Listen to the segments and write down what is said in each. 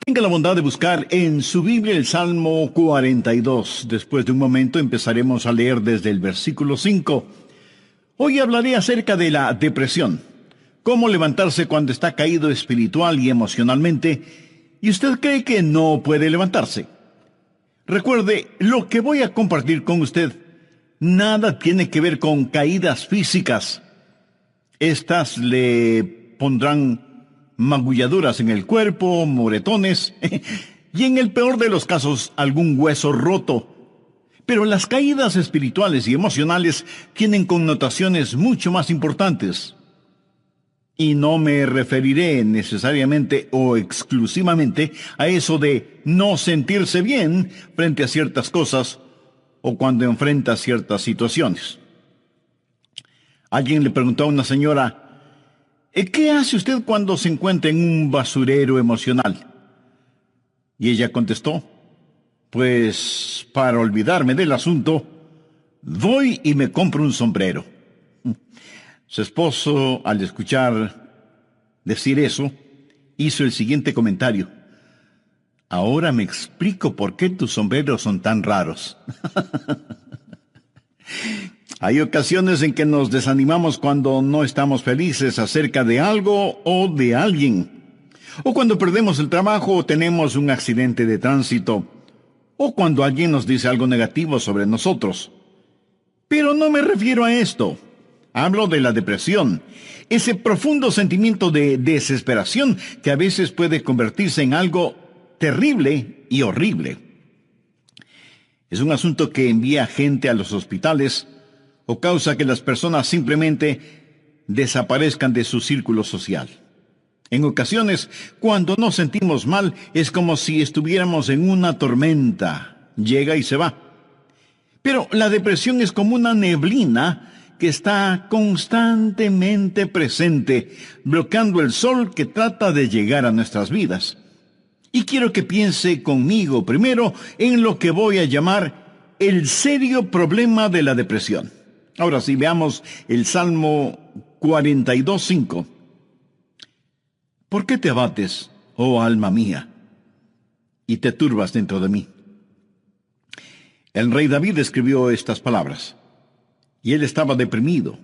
Tenga la bondad de buscar en su Biblia el Salmo 42. Después de un momento empezaremos a leer desde el versículo 5. Hoy hablaré acerca de la depresión. Cómo levantarse cuando está caído espiritual y emocionalmente y usted cree que no puede levantarse. Recuerde, lo que voy a compartir con usted nada tiene que ver con caídas físicas. Estas le pondrán magulladuras en el cuerpo, moretones, y en el peor de los casos, algún hueso roto. Pero las caídas espirituales y emocionales tienen connotaciones mucho más importantes. Y no me referiré necesariamente o exclusivamente a eso de no sentirse bien frente a ciertas cosas o cuando enfrenta ciertas situaciones. Alguien le preguntó a una señora: ¿qué hace usted cuando se encuentra en un basurero emocional? Y ella contestó: pues para olvidarme del asunto, voy y me compro un sombrero. Su esposo, al escuchar decir eso, hizo el siguiente comentario: ahora me explico por qué tus sombreros son tan raros. Hay ocasiones en que nos desanimamos cuando no estamos felices acerca de algo o de alguien, o cuando perdemos el trabajo o tenemos un accidente de tránsito, o cuando alguien nos dice algo negativo sobre nosotros. Pero no me refiero a esto. Hablo de la depresión, ese profundo sentimiento de desesperación que a veces puede convertirse en algo terrible y horrible. Es un asunto que envía gente a los hospitales o causa que las personas simplemente desaparezcan de su círculo social. En ocasiones, cuando nos sentimos mal, es como si estuviéramos en una tormenta. Llega y se va. Pero la depresión es como una neblina que está constantemente presente, bloqueando el sol que trata de llegar a nuestras vidas. Y quiero que piense conmigo primero en lo que voy a llamar el serio problema de la depresión. Ahora sí, veamos el Salmo 42:5. ¿Por qué te abates, oh alma mía, y te turbas dentro de mí? El rey David escribió estas palabras, y él estaba deprimido,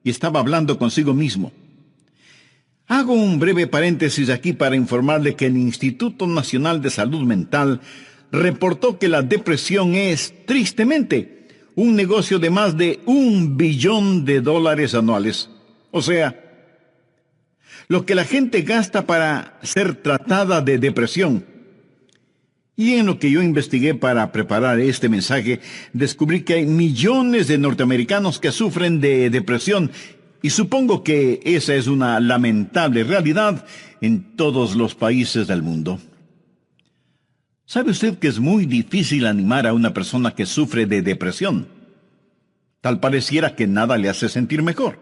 y estaba hablando consigo mismo. Hago un breve paréntesis aquí para informarle que el Instituto Nacional de Salud Mental reportó que la depresión es, tristemente, un negocio de más de $1 billón anuales. O sea, lo que la gente gasta para ser tratada de depresión. Y en lo que yo investigué para preparar este mensaje, descubrí que hay millones de norteamericanos que sufren de depresión, y supongo que esa es una lamentable realidad en todos los países del mundo. ¿Sabe usted que es muy difícil animar a una persona que sufre de depresión? Tal pareciera que nada le hace sentir mejor.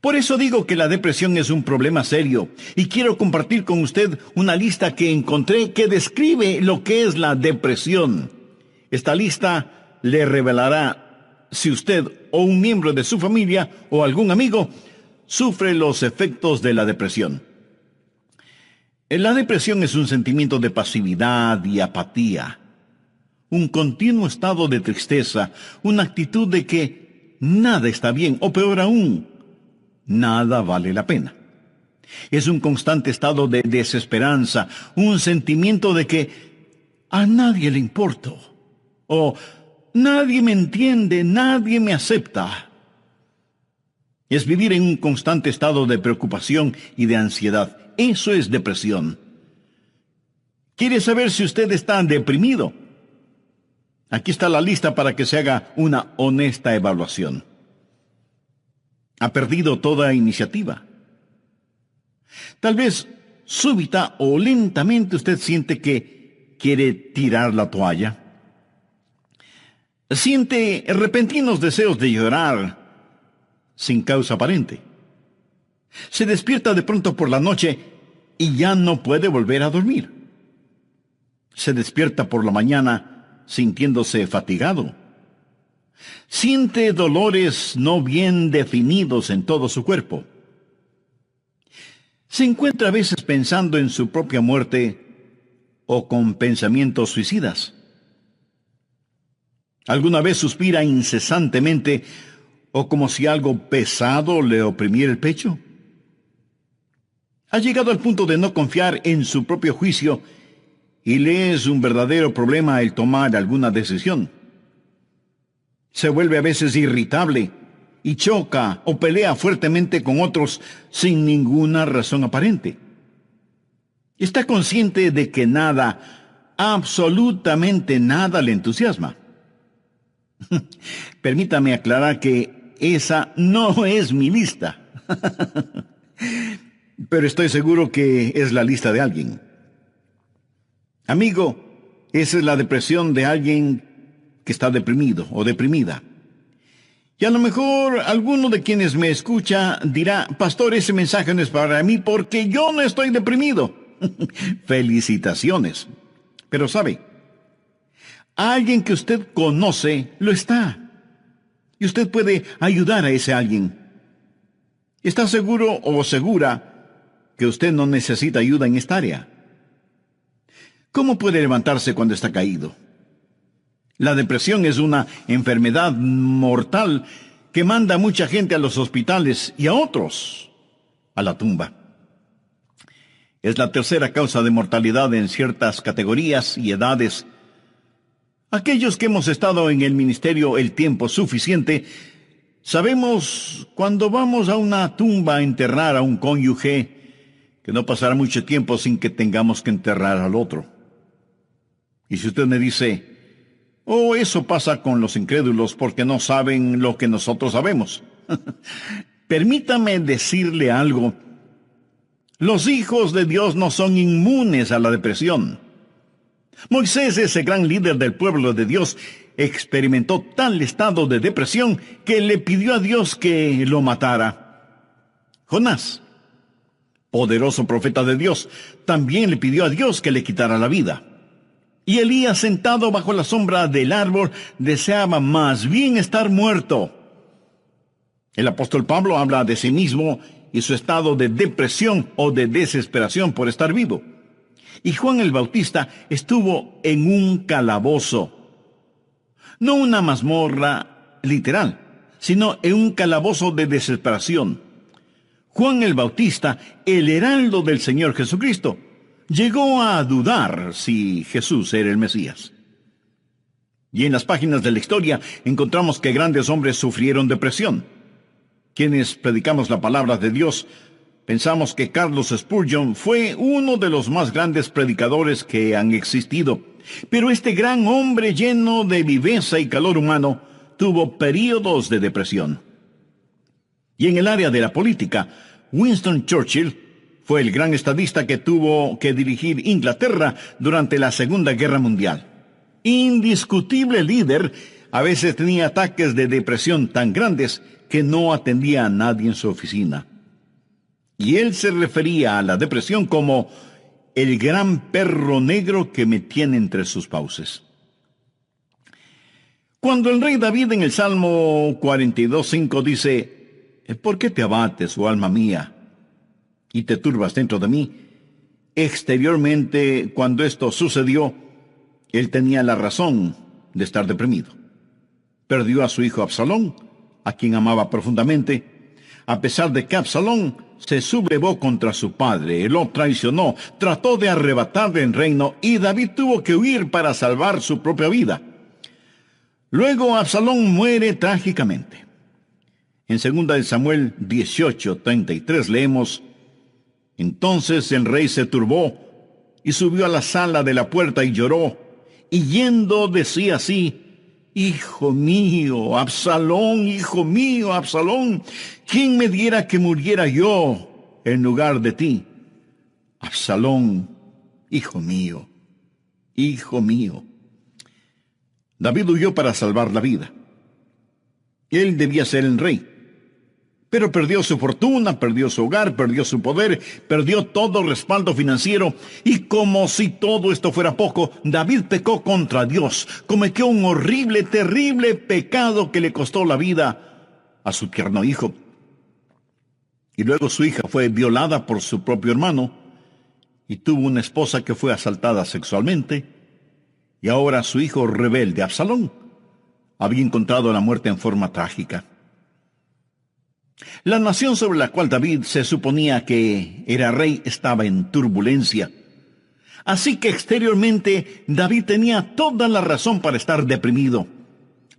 Por eso digo que la depresión es un problema serio, y quiero compartir con usted una lista que encontré que describe lo que es la depresión. Esta lista le revelará si usted o un miembro de su familia o algún amigo sufre los efectos de la depresión. La depresión es un sentimiento de pasividad y apatía, un continuo estado de tristeza, una actitud de que nada está bien, o peor aún, nada vale la pena. Es un constante estado de desesperanza, un sentimiento de que a nadie le importo, o nadie me entiende, nadie me acepta. Es vivir en un constante estado de preocupación y de ansiedad. Eso es depresión. ¿Quiere saber si usted está deprimido? Aquí está la lista para que se haga una honesta evaluación. ¿Ha perdido toda iniciativa? Tal vez súbita o lentamente usted siente que quiere tirar la toalla. Siente repentinos deseos de llorar sin causa aparente. Se despierta de pronto por la noche y ya no puede volver a dormir. Se despierta por la mañana sintiéndose fatigado. Siente dolores no bien definidos en todo su cuerpo. Se encuentra a veces pensando en su propia muerte o con pensamientos suicidas? ¿Alguna vez suspira incesantemente o como si algo pesado le oprimiera el pecho? ¿Ha llegado al punto de no confiar en su propio juicio y le es un verdadero problema el tomar alguna decisión? Se vuelve a veces irritable y choca o pelea fuertemente con otros sin ninguna razón aparente. Está consciente de que nada, absolutamente nada le entusiasma. Permítame aclarar que esa no es mi lista. Pero estoy seguro que es la lista de alguien. Amigo, esa es la depresión de alguien que está deprimido o deprimida. Y a lo mejor alguno de quienes me escucha dirá: pastor, ese mensaje no es para mí porque yo no estoy deprimido. Felicitaciones. Pero sabe, alguien que usted conoce lo está. Y usted puede ayudar a ese alguien. ¿Está seguro o segura que usted no necesita ayuda en esta área? ¿Cómo puede levantarse cuando está caído? La depresión es una enfermedad mortal que manda a mucha gente a los hospitales y a otros a la tumba. Es la tercera causa de mortalidad en ciertas categorías y edades. Aquellos que hemos estado en el ministerio el tiempo suficiente, sabemos cuando vamos a una tumba a enterrar a un cónyuge que no pasará mucho tiempo sin que tengamos que enterrar al otro. Y si usted me dice: oh, eso pasa con los incrédulos porque no saben lo que nosotros sabemos. Permítame decirle algo. Los hijos de Dios no son inmunes a la depresión. Moisés, ese gran líder del pueblo de Dios, experimentó tal estado de depresión que le pidió a Dios que lo matara. Jonás, poderoso profeta de Dios, también le pidió a Dios que le quitara la vida. Y Elías, sentado bajo la sombra del árbol, deseaba más bien estar muerto. El apóstol Pablo habla de sí mismo y su estado de depresión o de desesperación por estar vivo. Y Juan el Bautista estuvo en un calabozo. No una mazmorra literal, sino en un calabozo de desesperación. Juan el Bautista, el heraldo del Señor Jesucristo, llegó a dudar si Jesús era el Mesías. Y en las páginas de la historia encontramos que grandes hombres sufrieron depresión. Quienes predicamos la palabra de Dios, pensamos que Carlos Spurgeon fue uno de los más grandes predicadores que han existido. Pero este gran hombre lleno de viveza y calor humano tuvo períodos de depresión. Y en el área de la política, Winston Churchill fue el gran estadista que tuvo que dirigir Inglaterra durante la Segunda Guerra Mundial. Indiscutible líder, a veces tenía ataques de depresión tan grandes que no atendía a nadie en su oficina. Y él se refería a la depresión como el gran perro negro que me tiene entre sus fauces. Cuando el rey David en el Salmo 42:5 dice: ¿por qué te abates, oh alma mía, y te turbas dentro de mí? Exteriormente, cuando esto sucedió, él tenía la razón de estar deprimido. Perdió a su hijo Absalón, a quien amaba profundamente, a pesar de que Absalón se sublevó contra su padre, lo traicionó, trató de arrebatarle el reino y David tuvo que huir para salvar su propia vida. Luego Absalón muere trágicamente. En 2 Samuel 18:33 leemos: entonces el rey se turbó y subió a la sala de la puerta y lloró, y yendo decía así: hijo mío, Absalón, ¿quién me diera que muriera yo en lugar de ti? Absalón, hijo mío, hijo mío. David huyó para salvar la vida. Él debía ser el rey. Pero perdió su fortuna, perdió su hogar, perdió su poder, perdió todo respaldo financiero. Y como si todo esto fuera poco, David pecó contra Dios. Cometió un horrible, terrible pecado que le costó la vida a su tierno hijo. Y luego su hija fue violada por su propio hermano, y tuvo una esposa que fue asaltada sexualmente, y ahora su hijo rebelde, Absalón, había encontrado la muerte en forma trágica. La nación sobre la cual David se suponía que era rey estaba en turbulencia. Así que exteriormente David tenía toda la razón para estar deprimido.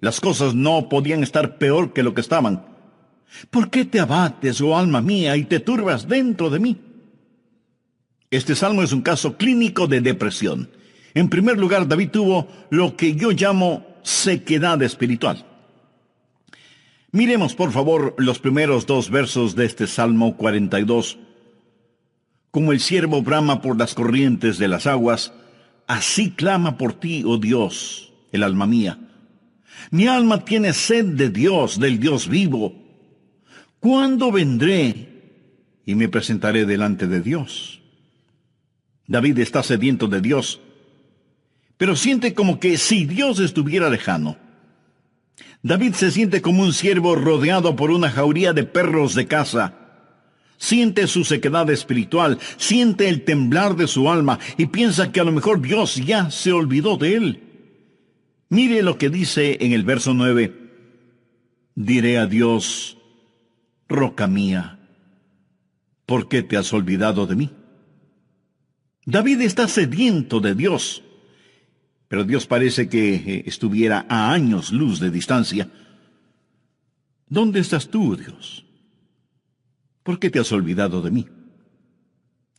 Las cosas no podían estar peor que lo que estaban. ¿Por qué te abates, oh alma mía, y te turbas dentro de mí? Este salmo es un caso clínico de depresión. En primer lugar, David tuvo lo que yo llamo sequedad espiritual. Miremos, por favor, los primeros 2 versos de este Salmo 42. Como el ciervo brama por las corrientes de las aguas, así clama por ti, oh Dios, el alma mía. Mi alma tiene sed de Dios, del Dios vivo. ¿Cuándo vendré y me presentaré delante de Dios? David está sediento de Dios, pero siente como que si Dios estuviera lejano. David se siente como un ciervo rodeado por una jauría de perros de caza. Siente su sequedad espiritual, siente el temblar de su alma y piensa que a lo mejor Dios ya se olvidó de él. Mire lo que dice en el verso 9. Diré a Dios, roca mía, ¿por qué te has olvidado de mí? David está sediento de Dios, pero Dios parece que estuviera a años luz de distancia. ¿Dónde estás tú, Dios? ¿Por qué te has olvidado de mí?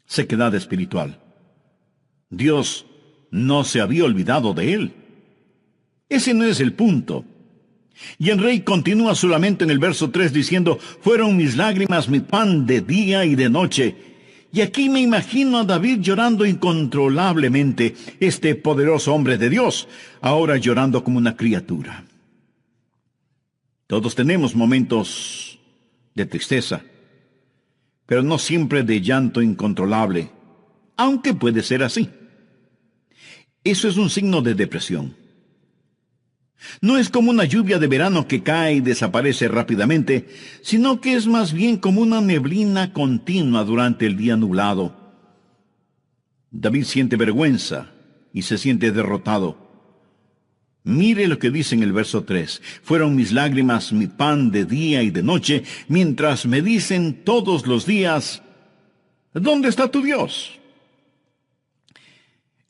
Sequedad espiritual. Dios no se había olvidado de él. Ese no es el punto. Y el rey continúa su lamento en el verso 3 diciendo, fueron mis lágrimas mi pan de día y de noche. Y aquí me imagino a David llorando incontrolablemente, este poderoso hombre de Dios, ahora llorando como una criatura. Todos tenemos momentos de tristeza, pero no siempre de llanto incontrolable, aunque puede ser así. Eso es un signo de depresión. No es como una lluvia de verano que cae y desaparece rápidamente, sino que es más bien como una neblina continua durante el día nublado. David siente vergüenza y se siente derrotado. Mire lo que dice en el verso 3. Fueron mis lágrimas mi pan de día y de noche, mientras me dicen todos los días, ¿dónde está tu Dios?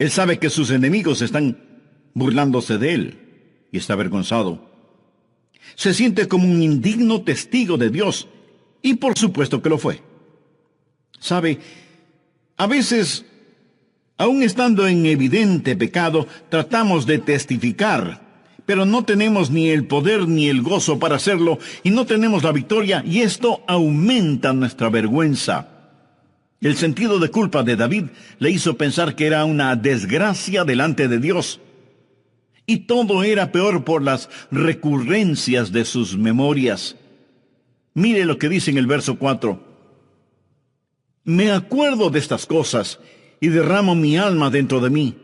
Él sabe que sus enemigos están burlándose de él y está avergonzado. Se siente como un indigno testigo de Dios, y por supuesto que lo fue. ¿Sabe? A veces, aun estando en evidente pecado, tratamos de testificar, pero no tenemos ni el poder ni el gozo para hacerlo, y no tenemos la victoria, y esto aumenta nuestra vergüenza. El sentido de culpa de David le hizo pensar que era una desgracia delante de Dios. Y todo era peor por las recurrencias de sus memorias. Mire lo que dice en el verso 4. Me acuerdo de estas cosas y derramo mi alma dentro de mí,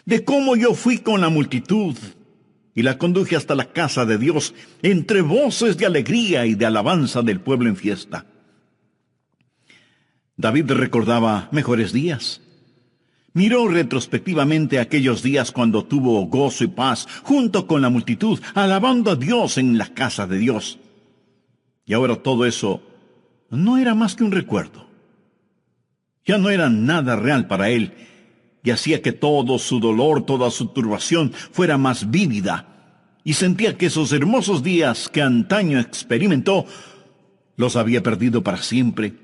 de cómo yo fui con la multitud y la conduje hasta la casa de Dios, entre voces de alegría y de alabanza del pueblo en fiesta. David recordaba mejores días. Miró retrospectivamente aquellos días cuando tuvo gozo y paz junto con la multitud, alabando a Dios en la casa de Dios. Y ahora todo eso no era más que un recuerdo. Ya no era nada real para él, y hacía que todo su dolor, toda su turbación fuera más vívida, y sentía que esos hermosos días que antaño experimentó, los había perdido para siempre.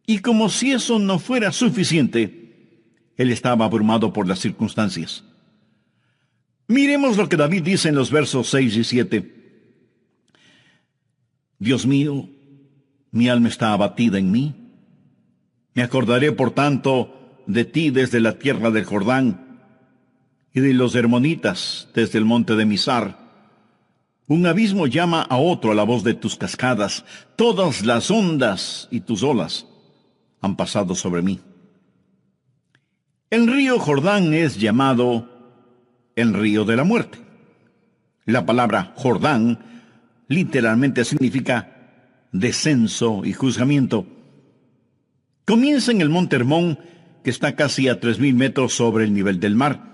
Y como si eso no fuera suficiente, él estaba abrumado por las circunstancias. Miremos lo que David dice en los versos 6 y 7. Dios mío, mi alma está abatida en mí. Me acordaré, por tanto, de ti desde la tierra del Jordán y de los hermonitas desde el monte de Mizar. Un abismo llama a otro a la voz de tus cascadas. Todas las ondas y tus olas han pasado sobre mí. El río Jordán es llamado el río de la muerte. La palabra Jordán literalmente significa descenso y juzgamiento. Comienza en el monte Hermón, que está casi a 3,000 metros sobre el nivel del mar,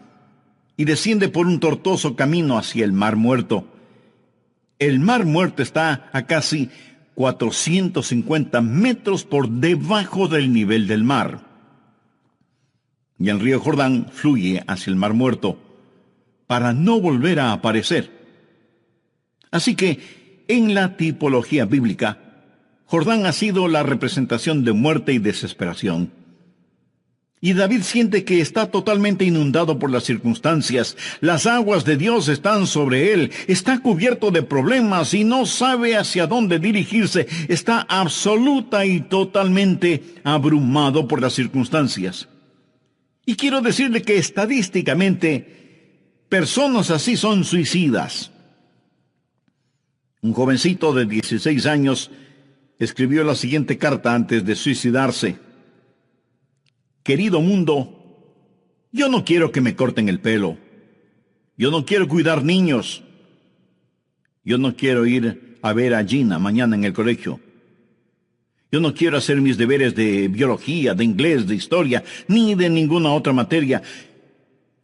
y desciende por un tortuoso camino hacia el Mar Muerto. El Mar Muerto está a casi 450 metros por debajo del nivel del mar. Y el río Jordán fluye hacia el Mar Muerto para no volver a aparecer. Así que, en la tipología bíblica, Jordán ha sido la representación de muerte y desesperación. Y David siente que está totalmente inundado por las circunstancias. Las aguas de Dios están sobre él. Está cubierto de problemas y no sabe hacia dónde dirigirse. Está absoluta y totalmente abrumado por las circunstancias. Y quiero decirle que estadísticamente, personas así son suicidas. Un jovencito de 16 años escribió la siguiente carta antes de suicidarse. Querido mundo, yo no quiero que me corten el pelo. Yo no quiero cuidar niños. Yo no quiero ir a ver a Gina mañana en el colegio. Yo no quiero hacer mis deberes de biología, de inglés, de historia, ni de ninguna otra materia.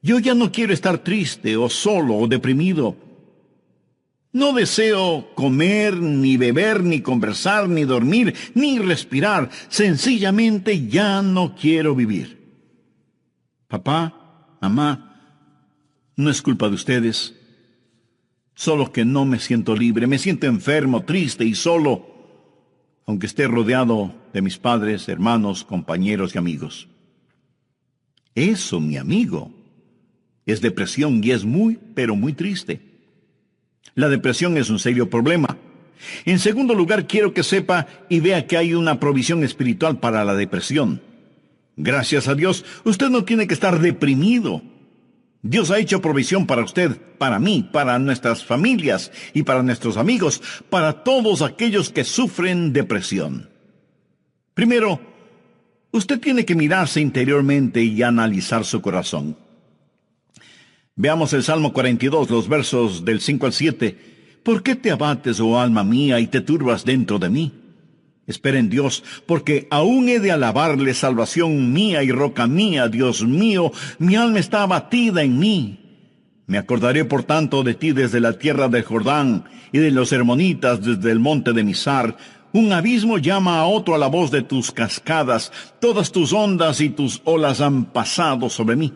Yo ya no quiero estar triste o solo o deprimido. No deseo comer, ni beber, ni conversar, ni dormir, ni respirar. Sencillamente ya no quiero vivir. Papá, mamá, no es culpa de ustedes. Solo que no me siento libre, me siento enfermo, triste y solo, aunque esté rodeado de mis padres, hermanos, compañeros y amigos. Eso, mi amigo, es depresión y es muy, pero muy triste. La depresión es un serio problema. En segundo lugar, quiero que sepa y vea que hay una provisión espiritual para la depresión. Gracias a Dios, usted no tiene que estar deprimido. Dios ha hecho provisión para usted, para mí, para nuestras familias y para nuestros amigos, para todos aquellos que sufren depresión. Primero, usted tiene que mirarse interiormente y analizar su corazón. Veamos el Salmo 42, los versos del 5 al 7. ¿Por qué te abates, oh alma mía, y te turbas dentro de mí? Espera en Dios, porque aún he de alabarle, salvación mía y roca mía, Dios mío, mi alma está abatida en mí. Me acordaré por tanto de ti desde la tierra del Jordán, y de los hermonitas desde el monte de Mizar. Un abismo llama a otro a la voz de tus cascadas, todas tus ondas y tus olas han pasado sobre mí.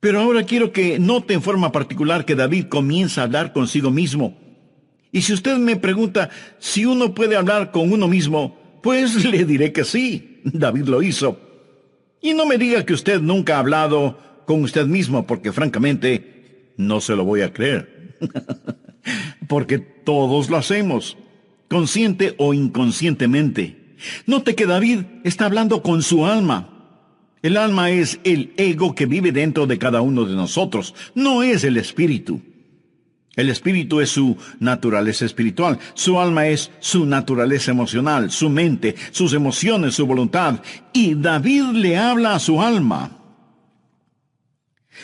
Pero ahora quiero que note en forma particular que David comienza a hablar consigo mismo. Y si usted me pregunta si uno puede hablar con uno mismo, pues le diré que sí, David lo hizo. Y no me diga que usted nunca ha hablado con usted mismo, porque francamente no se lo voy a creer. Porque todos lo hacemos, consciente o inconscientemente. Note que David está hablando con su alma. El alma es el ego que vive dentro de cada uno de nosotros, no es el espíritu. El espíritu es su naturaleza espiritual, su alma es su naturaleza emocional, su mente, sus emociones, su voluntad. Y David le habla a su alma.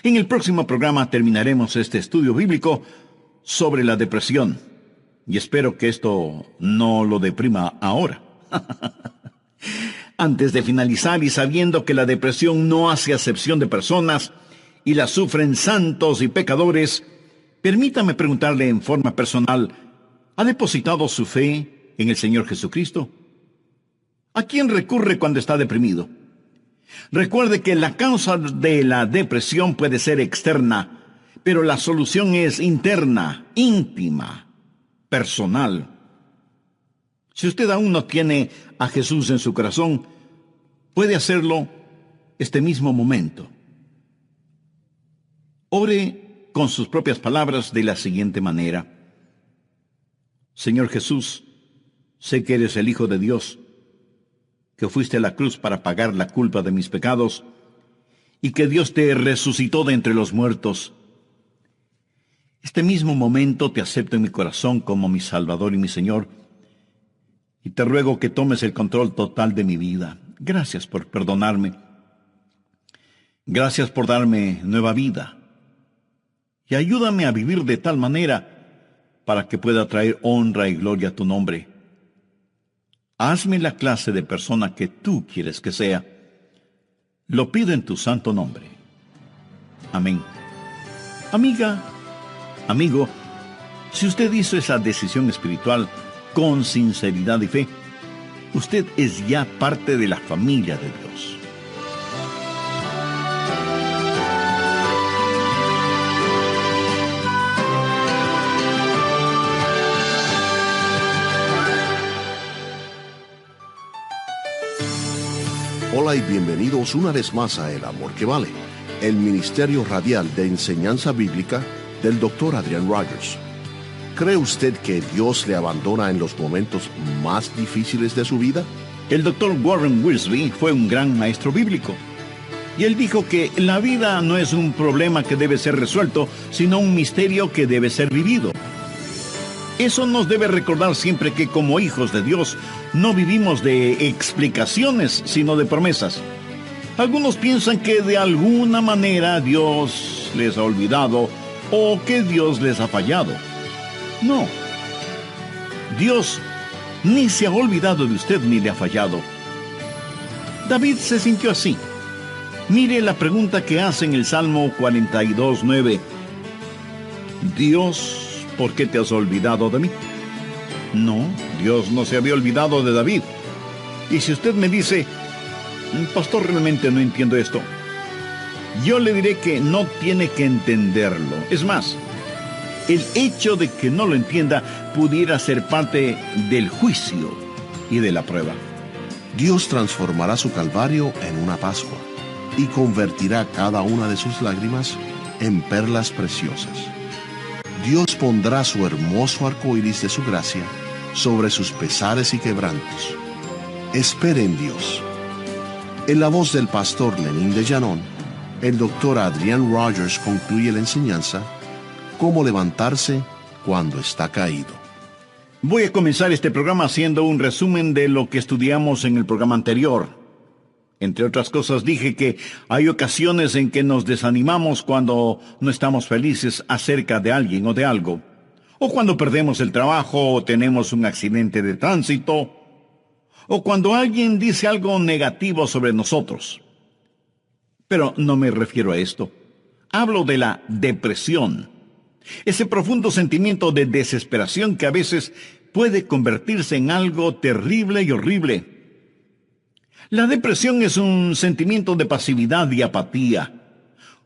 En el próximo programa terminaremos este estudio bíblico sobre la depresión. Y espero que esto no lo deprima ahora. Antes de finalizar y sabiendo que la depresión no hace acepción de personas y la sufren santos y pecadores, permítame preguntarle en forma personal, ¿ha depositado su fe en el Señor Jesucristo? ¿A quién recurre cuando está deprimido? Recuerde que la causa de la depresión puede ser externa, pero la solución es interna, íntima, personal. Si usted aún no tiene a Jesús en su corazón, puede hacerlo este mismo momento. Ore con sus propias palabras de la siguiente manera. Señor Jesús, sé que eres el Hijo de Dios, que fuiste a la cruz para pagar la culpa de mis pecados y que Dios te resucitó de entre los muertos. Este mismo momento te acepto en mi corazón como mi Salvador y mi Señor, y te ruego que tomes el control total de mi vida. Gracias por perdonarme. Gracias por darme nueva vida. Y ayúdame a vivir de tal manera para que pueda traer honra y gloria a tu nombre. Hazme la clase de persona que tú quieres que sea. Lo pido en tu santo nombre. Amén. Amiga, amigo, si usted hizo esa decisión espiritual con sinceridad y fe, usted es ya parte de la familia de Dios. Hola y bienvenidos una vez más a El Amor que Vale, el ministerio radial de enseñanza bíblica del Dr. Adrian Rogers. ¿Cree usted que Dios le abandona en los momentos más difíciles de su vida? El Dr. Warren Wiersbe fue un gran maestro bíblico. Y él dijo que la vida no es un problema que debe ser resuelto, sino un misterio que debe ser vivido. Eso nos debe recordar siempre que como hijos de Dios no vivimos de explicaciones, sino de promesas. Algunos piensan que de alguna manera Dios les ha olvidado o que Dios les ha fallado. No. Dios ni se ha olvidado de usted ni le ha fallado. David se sintió así. Mire la pregunta que hace en el Salmo 42:9. Dios, ¿por qué te has olvidado de mí? No, Dios no se había olvidado de David. Y si usted me dice, pastor, realmente no entiendo esto, yo le diré que no tiene que entenderlo. Es más, el hecho de que no lo entienda pudiera ser parte del juicio y de la prueba. Dios transformará su calvario en una Pascua y convertirá cada una de sus lágrimas en perlas preciosas. Dios pondrá su hermoso arco iris de su gracia sobre sus pesares y quebrantos. Espere en Dios. En la voz del pastor Lenín de Llanón, el Dr. Adrian Rogers concluye la enseñanza Cómo levantarse cuando está caído. Voy a comenzar este programa haciendo un resumen de lo que estudiamos en el programa anterior. Entre otras cosas, dije que hay ocasiones en que nos desanimamos cuando no estamos felices acerca de alguien o de algo, o cuando perdemos el trabajo o tenemos un accidente de tránsito, o cuando alguien dice algo negativo sobre nosotros. Pero no me refiero a esto. Hablo de la depresión, ese profundo sentimiento de desesperación que a veces puede convertirse en algo terrible y horrible. La depresión es un sentimiento de pasividad y apatía,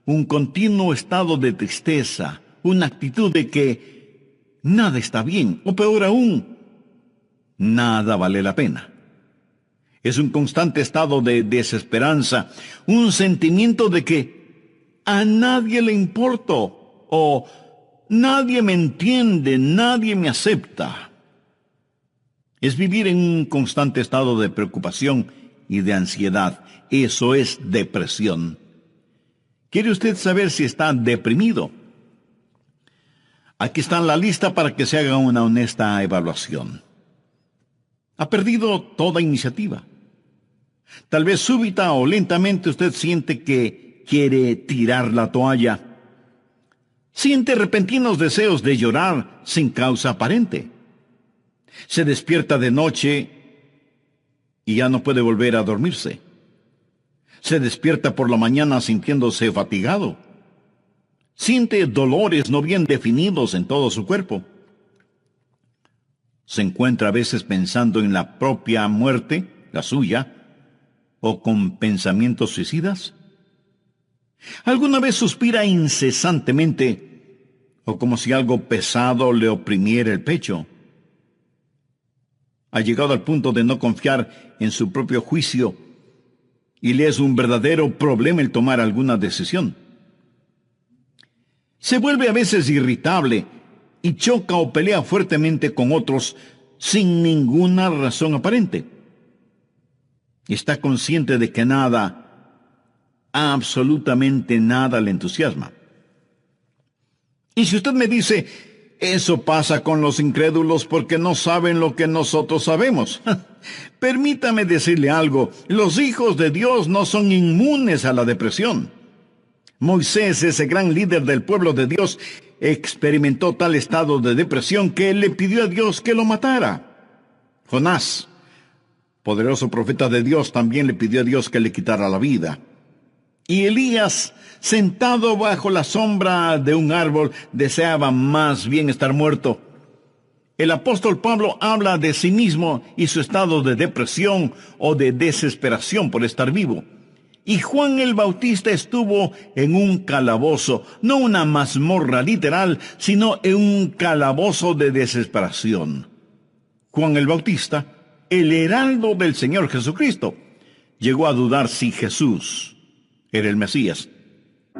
un continuo estado de tristeza, una actitud de que nada está bien, o peor aún, nada vale la pena. Es un constante estado de desesperanza, un sentimiento de que a nadie le importo, o nadie me entiende, nadie me acepta. Es vivir en un constante estado de preocupación y de ansiedad. Eso es depresión. ¿Quiere usted saber si está deprimido? Aquí está la lista para que se haga una honesta evaluación. Ha perdido toda iniciativa. Tal vez súbita o lentamente usted siente que quiere tirar la toalla. Siente repentinos deseos de llorar sin causa aparente. Se despierta de noche y ya no puede volver a dormirse. Se despierta por la mañana sintiéndose fatigado. Siente dolores no bien definidos en todo su cuerpo. Se encuentra a veces pensando en la propia muerte, la suya, o con pensamientos suicidas. ¿Alguna vez suspira incesantemente o como si algo pesado le oprimiera el pecho? Ha llegado al punto de no confiar en su propio juicio y le es un verdadero problema el tomar alguna decisión. Se vuelve a veces irritable y choca o pelea fuertemente con otros sin ninguna razón aparente. Está consciente de que nada, absolutamente nada le entusiasma. Y si usted me dice, eso pasa con los incrédulos porque no saben lo que nosotros sabemos. Permítame decirle algo, los hijos de Dios no son inmunes a la depresión. Moisés, ese gran líder del pueblo de Dios, experimentó tal estado de depresión que le pidió a Dios que lo matara. Jonás, Poderoso profeta de Dios, también le pidió a Dios que le quitara la vida. Y Elías, sentado bajo la sombra de un árbol, deseaba más bien estar muerto. El apóstol Pablo habla de sí mismo y su estado de depresión o de desesperación por estar vivo. Y Juan el Bautista estuvo en un calabozo, no una mazmorra literal, sino en un calabozo de desesperación. Juan el Bautista, el heraldo del Señor Jesucristo, llegó a dudar si Jesús era el Mesías.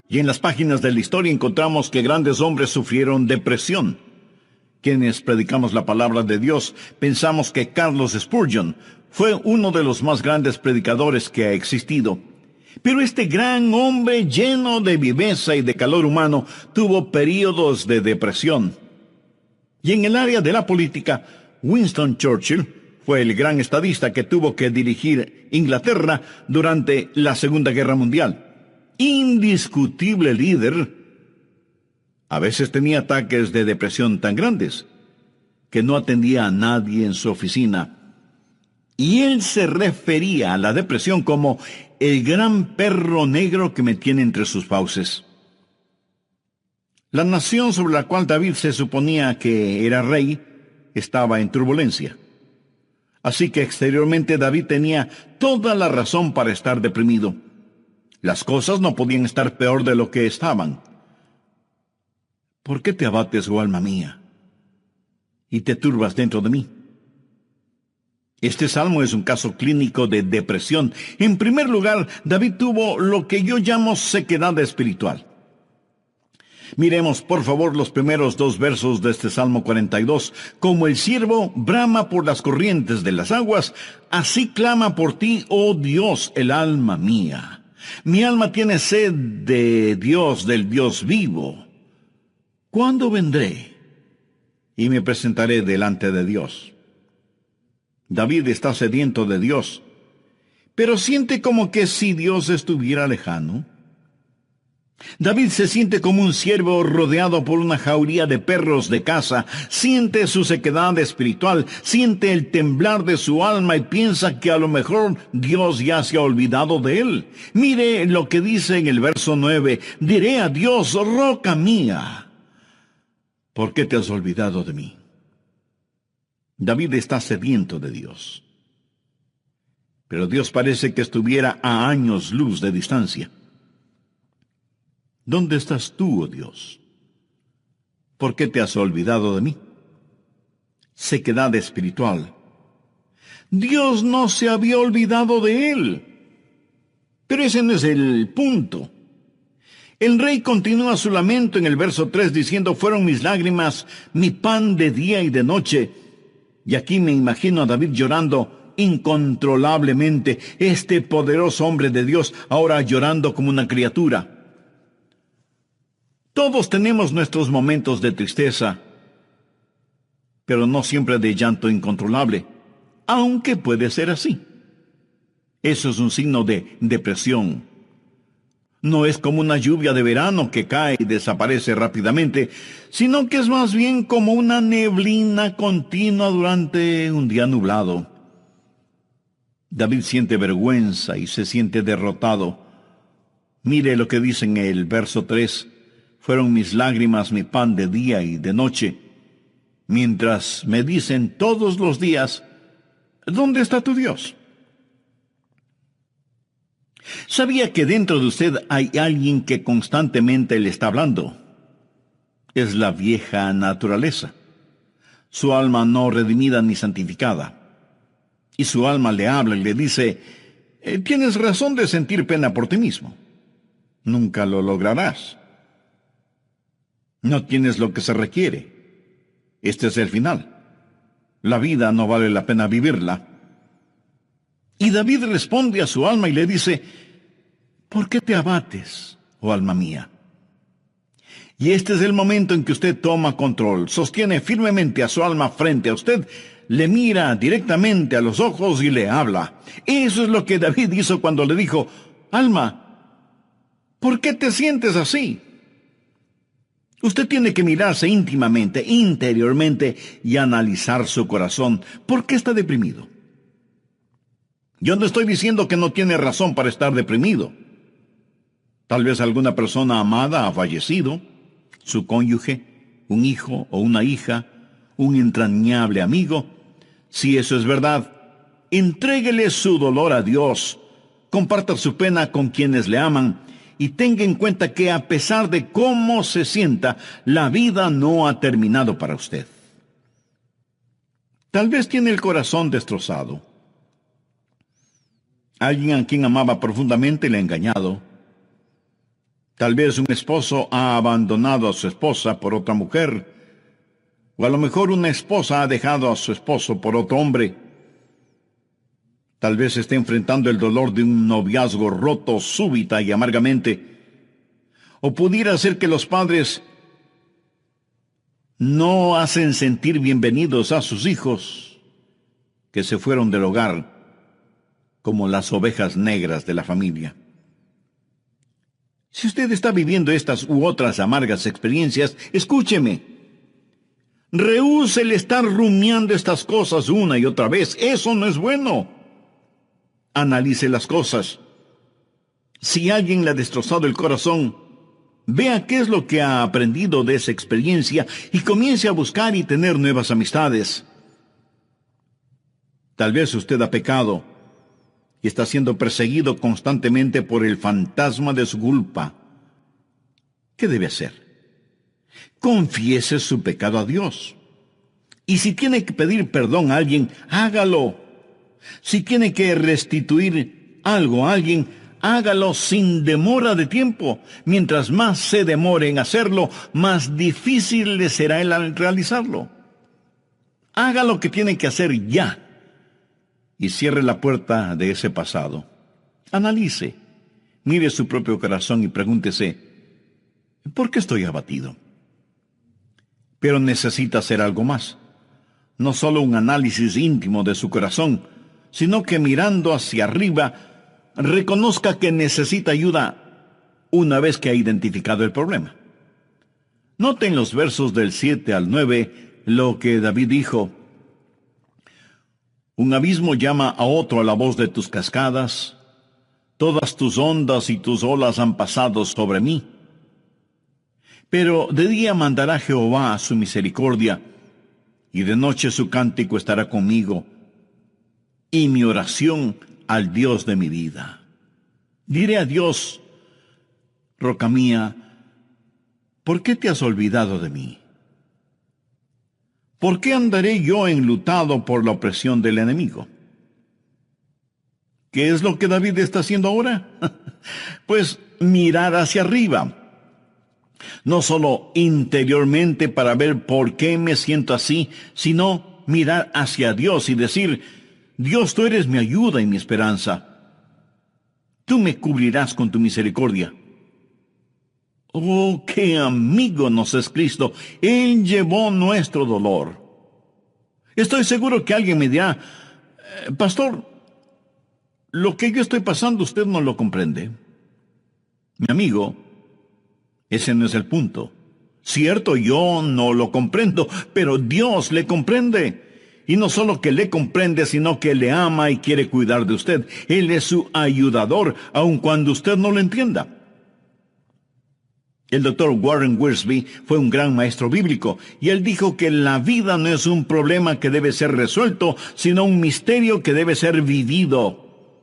Y en las páginas de la historia encontramos que grandes hombres sufrieron depresión. Quienes predicamos la palabra de Dios pensamos que Carlos Spurgeon fue uno de los más grandes predicadores que ha existido. Pero este gran hombre lleno de viveza y de calor humano tuvo períodos de depresión. Y en el área de la política, Winston Churchill fue el gran estadista que tuvo que dirigir Inglaterra durante la Segunda Guerra Mundial. Indiscutible líder. A veces tenía ataques de depresión tan grandes que no atendía a nadie en su oficina. Y él se refería a la depresión como el gran perro negro que me tiene entre sus fauces. La nación sobre la cual David se suponía que era rey estaba en turbulencia. Así que exteriormente David tenía toda la razón para estar deprimido. Las cosas no podían estar peor de lo que estaban. ¿Por qué te abates, oh alma mía, y te turbas dentro de mí? Este salmo es un caso clínico de depresión. En primer lugar, David tuvo lo que yo llamo sequedad espiritual. Miremos, por favor, los primeros 2 versos de este Salmo 42. Como el ciervo brama por las corrientes de las aguas, así clama por ti, oh Dios, el alma mía. Mi alma tiene sed de Dios, del Dios vivo. ¿Cuándo vendré y me presentaré delante de Dios? David está sediento de Dios, pero siente como que si Dios estuviera lejano. David se siente como un ciervo rodeado por una jauría de perros de caza, siente su sequedad espiritual, siente el temblar de su alma y piensa que a lo mejor Dios ya se ha olvidado de él. Mire lo que dice en el verso 9, diré a Dios, roca mía, ¿por qué te has olvidado de mí? David está sediento de Dios. Pero Dios parece que estuviera a años luz de distancia. ¿Dónde estás tú, oh Dios? ¿Por qué te has olvidado de mí? Sequedad espiritual. Dios no se había olvidado de él. Pero ese no es el punto. El rey continúa su lamento en el verso 3 diciendo, fueron mis lágrimas, mi pan de día y de noche. Y aquí me imagino a David llorando incontrolablemente, este poderoso hombre de Dios ahora llorando como una criatura. Todos tenemos nuestros momentos de tristeza, pero no siempre de llanto incontrolable, aunque puede ser así. Eso es un signo de depresión. No es como una lluvia de verano que cae y desaparece rápidamente, sino que es más bien como una neblina continua durante un día nublado. David siente vergüenza y se siente derrotado. Mire lo que dice en el verso 3. Fueron mis lágrimas mi pan de día y de noche, mientras me dicen todos los días, ¿dónde está tu Dios? ¿Sabía que dentro de usted hay alguien que constantemente le está hablando? Es la vieja naturaleza, su alma no redimida ni santificada. Y su alma le habla y le dice, tienes razón de sentir pena por ti mismo. Nunca lo lograrás. No tienes lo que se requiere. Este es el final. La vida no vale la pena vivirla. Y David responde a su alma y le dice, ¿por qué te abates, oh alma mía? Y este es el momento en que usted toma control, sostiene firmemente a su alma frente a usted, le mira directamente a los ojos y le habla. Eso es lo que David hizo cuando le dijo, alma, ¿por qué te sientes así? Usted tiene que mirarse íntimamente, interiormente y analizar su corazón. ¿Por qué está deprimido? Yo no estoy diciendo que no tiene razón para estar deprimido. Tal vez alguna persona amada ha fallecido, su cónyuge, un hijo o una hija, un entrañable amigo. Si eso es verdad, entréguele su dolor a Dios, comparta su pena con quienes le aman y tenga en cuenta que a pesar de cómo se sienta, la vida no ha terminado para usted. Tal vez tiene el corazón destrozado. Alguien a quien amaba profundamente le ha engañado. Tal vez un esposo ha abandonado a su esposa por otra mujer, o a lo mejor una esposa ha dejado a su esposo por otro hombre. Tal vez esté enfrentando el dolor de un noviazgo roto súbita y amargamente. O pudiera ser que los padres no hacen sentir bienvenidos a sus hijos que se fueron del hogar como las ovejas negras de la familia. Si usted está viviendo estas u otras amargas experiencias, escúcheme. Rehúse el estar rumiando estas cosas una y otra vez. Eso no es bueno. Analice las cosas. Si alguien le ha destrozado el corazón, vea qué es lo que ha aprendido de esa experiencia y comience a buscar y tener nuevas amistades. Tal vez usted ha pecado y está siendo perseguido constantemente por el fantasma de su culpa. ¿Qué debe hacer? Confiese su pecado a Dios. Y si tiene que pedir perdón a alguien, hágalo. Si tiene que restituir algo a alguien, hágalo sin demora de tiempo. Mientras más se demore en hacerlo, más difícil le será el realizarlo. Haga lo que tiene que hacer ya. Y cierre la puerta de ese pasado. Analice, mire su propio corazón y pregúntese, ¿por qué estoy abatido? Pero necesita hacer algo más. No solo un análisis íntimo de su corazón, sino que mirando hacia arriba, reconozca que necesita ayuda una vez que ha identificado el problema. Noten los versos del 7 al 9 lo que David dijo. Un abismo llama a otro a la voz de tus cascadas. Todas tus ondas y tus olas han pasado sobre mí. Pero de día mandará Jehová su misericordia, y de noche su cántico estará conmigo, y mi oración al Dios de mi vida. Diré a Dios, roca mía, ¿por qué te has olvidado de mí? ¿Por qué andaré yo enlutado por la opresión del enemigo? ¿Qué es lo que David está haciendo ahora? Pues mirar hacia arriba. No solo interiormente para ver por qué me siento así, sino mirar hacia Dios y decir, Dios, tú eres mi ayuda y mi esperanza. Tú me cubrirás con tu misericordia. Oh, qué amigo nos es Cristo. Él llevó nuestro dolor. Estoy seguro que alguien me dirá, pastor, lo que yo estoy pasando usted no lo comprende. Mi amigo, ese no es el punto. Cierto, yo no lo comprendo, pero Dios le comprende. Y no solo que le comprende, sino que le ama y quiere cuidar de usted. Él es su ayudador, aun cuando usted no lo entienda. El doctor Warren Wiersbe fue un gran maestro bíblico, y él dijo que la vida no es un problema que debe ser resuelto, sino un misterio que debe ser vivido.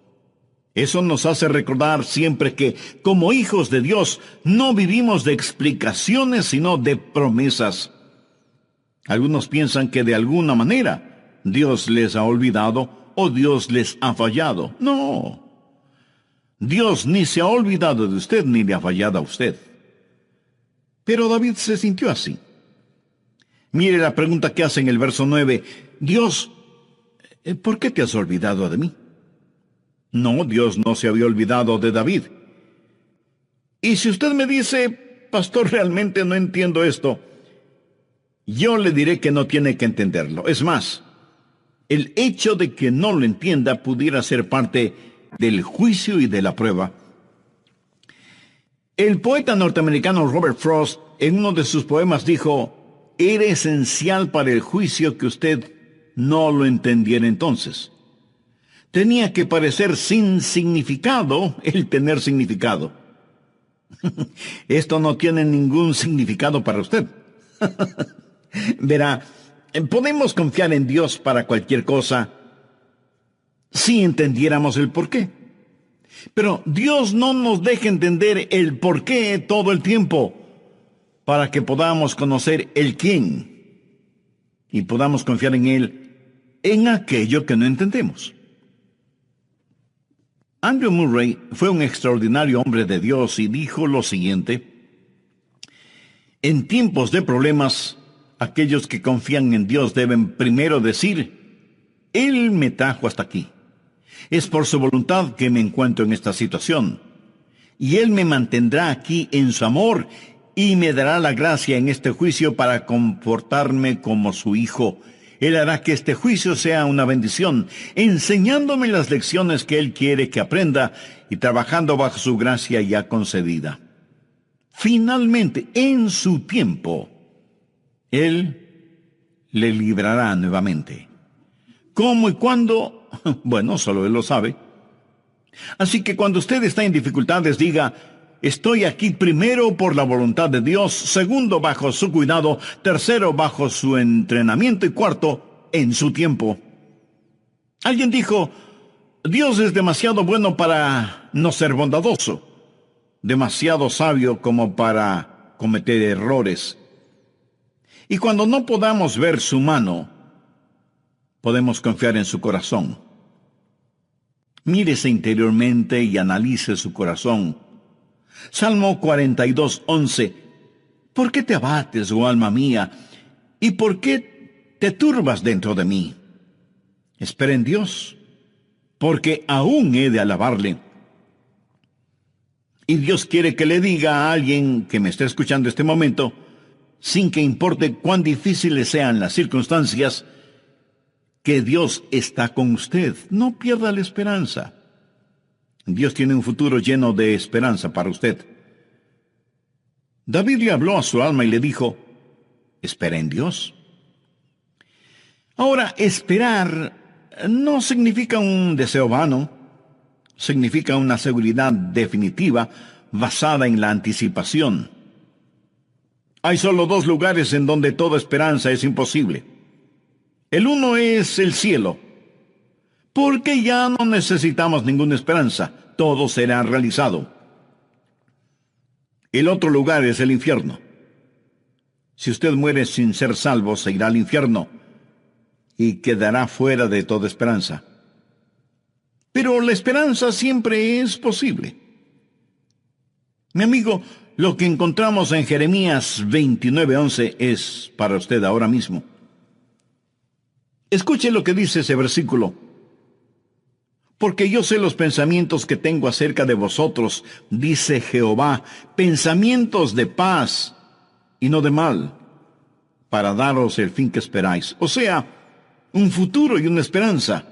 Eso nos hace recordar siempre que, como hijos de Dios, no vivimos de explicaciones, sino de promesas. Algunos piensan que de alguna manera Dios les ha olvidado o Dios les ha fallado. No. Dios ni se ha olvidado de usted ni le ha fallado a usted. Pero David se sintió así. Mire la pregunta que hace en el verso 9. Dios, ¿por qué te has olvidado de mí? No, Dios no se había olvidado de David. Y si usted me dice, pastor, realmente no entiendo esto, yo le diré que no tiene que entenderlo. Es más, el hecho de que no lo entienda pudiera ser parte del juicio y de la prueba. El poeta norteamericano Robert Frost, en uno de sus poemas, dijo, era esencial para el juicio que usted no lo entendiera entonces. Tenía que parecer sin significado el tener significado. Esto no tiene ningún significado para usted. Verá, podemos confiar en Dios para cualquier cosa si entendiéramos el porqué. Pero Dios no nos deja entender el porqué todo el tiempo para que podamos conocer el quién y podamos confiar en Él en aquello que no entendemos. Andrew Murray fue un extraordinario hombre de Dios y dijo lo siguiente: en tiempos de problemas, aquellos que confían en Dios deben primero decir: Él me trajo hasta aquí. Es por su voluntad que me encuentro en esta situación. Y Él me mantendrá aquí en su amor y me dará la gracia en este juicio para comportarme como su hijo. Él hará que este juicio sea una bendición, enseñándome las lecciones que Él quiere que aprenda y trabajando bajo su gracia ya concedida. Finalmente, en su tiempo, Él le librará nuevamente. ¿Cómo y cuándo? Bueno, solo Él lo sabe. Así que cuando usted está en dificultades, diga: estoy aquí primero por la voluntad de Dios, segundo bajo su cuidado, tercero bajo su entrenamiento y cuarto en su tiempo. Alguien dijo: Dios es demasiado bueno para no ser bondadoso, demasiado sabio como para cometer errores. Y cuando no podamos ver su mano, podemos confiar en su corazón. Mírese interiormente y analice su corazón. Salmo 42:11. ¿Por qué te abates, oh alma mía? ¿Y por qué te turbas dentro de mí? Espera en Dios, porque aún he de alabarle. Y Dios quiere que le diga a alguien que me esté escuchando este momento, sin que importe cuán difíciles sean las circunstancias, que Dios está con usted. No pierda la esperanza. Dios tiene un futuro lleno de esperanza para usted. David le habló a su alma y le dijo: espera en Dios. Ahora, esperar no significa un deseo vano, significa una seguridad definitiva basada en la anticipación. Hay solo dos lugares en donde toda esperanza es imposible. El uno es el cielo, porque ya no necesitamos ninguna esperanza, todo será realizado. El otro lugar es el infierno. Si usted muere sin ser salvo, se irá al infierno y quedará fuera de toda esperanza. Pero la esperanza siempre es posible. Mi amigo, lo que encontramos en Jeremías 29:11 es para usted ahora mismo. Escuche lo que dice ese versículo. Porque yo sé los pensamientos que tengo acerca de vosotros, dice Jehová, pensamientos de paz y no de mal, para daros el fin que esperáis. O sea, un futuro y una esperanza.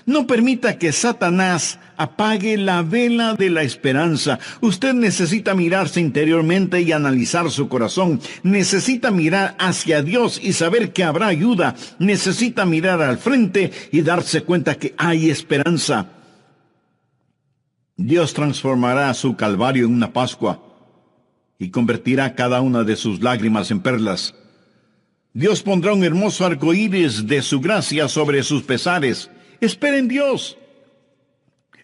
No permita que Satanás apague la vela de la esperanza. Usted necesita mirarse interiormente y analizar su corazón. Necesita mirar hacia Dios y saber que habrá ayuda. Necesita mirar al frente y darse cuenta que hay esperanza. Dios transformará su Calvario en una Pascua y convertirá cada una de sus lágrimas en perlas. Dios pondrá un hermoso arco iris de su gracia sobre sus pesares. Espera en Dios.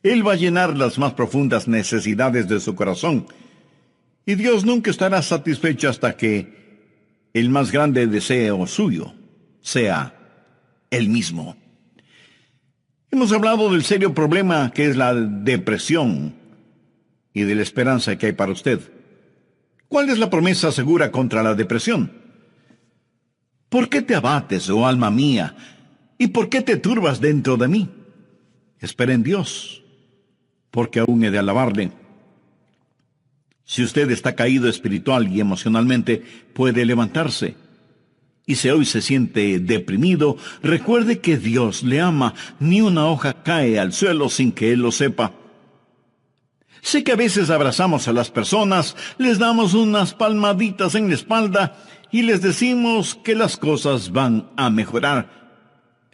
Él va a llenar las más profundas necesidades de su corazón. Y Dios nunca estará satisfecho hasta que el más grande deseo suyo sea Él mismo. Hemos hablado del serio problema que es la depresión y de la esperanza que hay para usted. ¿Cuál es la promesa segura contra la depresión? ¿Por qué te abates, oh alma mía? ¿Y por qué te turbas dentro de mí? Espera en Dios, porque aún he de alabarle. Si usted está caído espiritual y emocionalmente, puede levantarse. Y si hoy se siente deprimido, recuerde que Dios le ama. Ni una hoja cae al suelo sin que Él lo sepa. Sé que a veces abrazamos a las personas, les damos unas palmaditas en la espalda y les decimos que las cosas van a mejorar.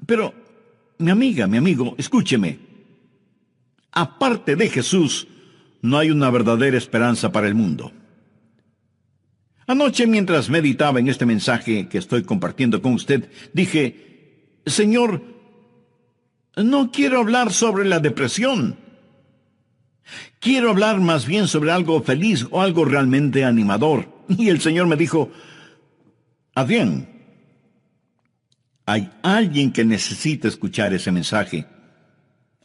Pero, mi amiga, mi amigo, escúcheme. Aparte de Jesús, no hay una verdadera esperanza para el mundo. Anoche, mientras meditaba en este mensaje que estoy compartiendo con usted, dije, Señor, no quiero hablar sobre la depresión. Quiero hablar más bien sobre algo feliz o algo realmente animador. Y el Señor me dijo, Adrián, hay alguien que necesita escuchar ese mensaje.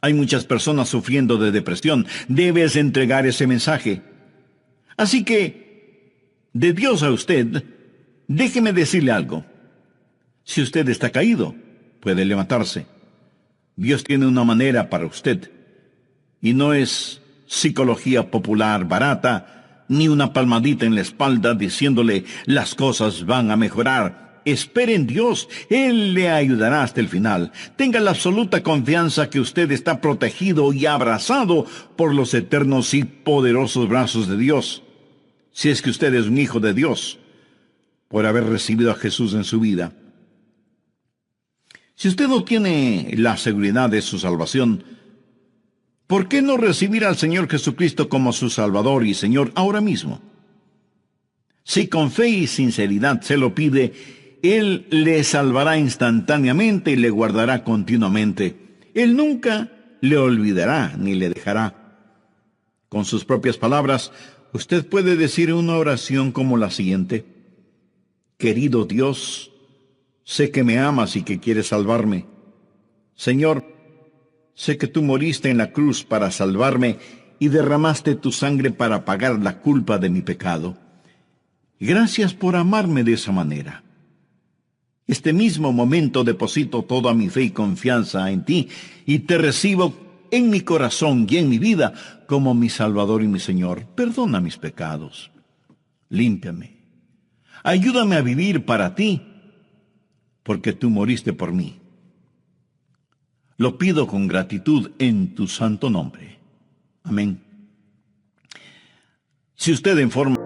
Hay muchas personas sufriendo de depresión. Debes entregar ese mensaje. Así que, de Dios a usted, déjeme decirle algo. Si usted está caído, puede levantarse. Dios tiene una manera para usted. Y no es psicología popular barata, ni una palmadita en la espalda diciéndole las cosas van a mejorar. Espere en Dios, Él le ayudará hasta el final. Tenga la absoluta confianza que usted está protegido y abrazado por los eternos y poderosos brazos de Dios. Si es que usted es un hijo de Dios, por haber recibido a Jesús en su vida. Si usted no tiene la seguridad de su salvación, ¿por qué no recibir al Señor Jesucristo como su Salvador y Señor ahora mismo? Si con fe y sinceridad se lo pide, Él le salvará instantáneamente y le guardará continuamente. Él nunca le olvidará ni le dejará. Con sus propias palabras, usted puede decir una oración como la siguiente. Querido Dios, sé que me amas y que quieres salvarme. Señor, sé que tú moriste en la cruz para salvarme y derramaste tu sangre para pagar la culpa de mi pecado. Gracias por amarme de esa manera. Este mismo momento deposito toda mi fe y confianza en ti y te recibo en mi corazón y en mi vida como mi Salvador y mi Señor. Perdona mis pecados. Límpiame. Ayúdame a vivir para ti, porque tú moriste por mí. Lo pido con gratitud en tu santo nombre. Amén. Si usted en forma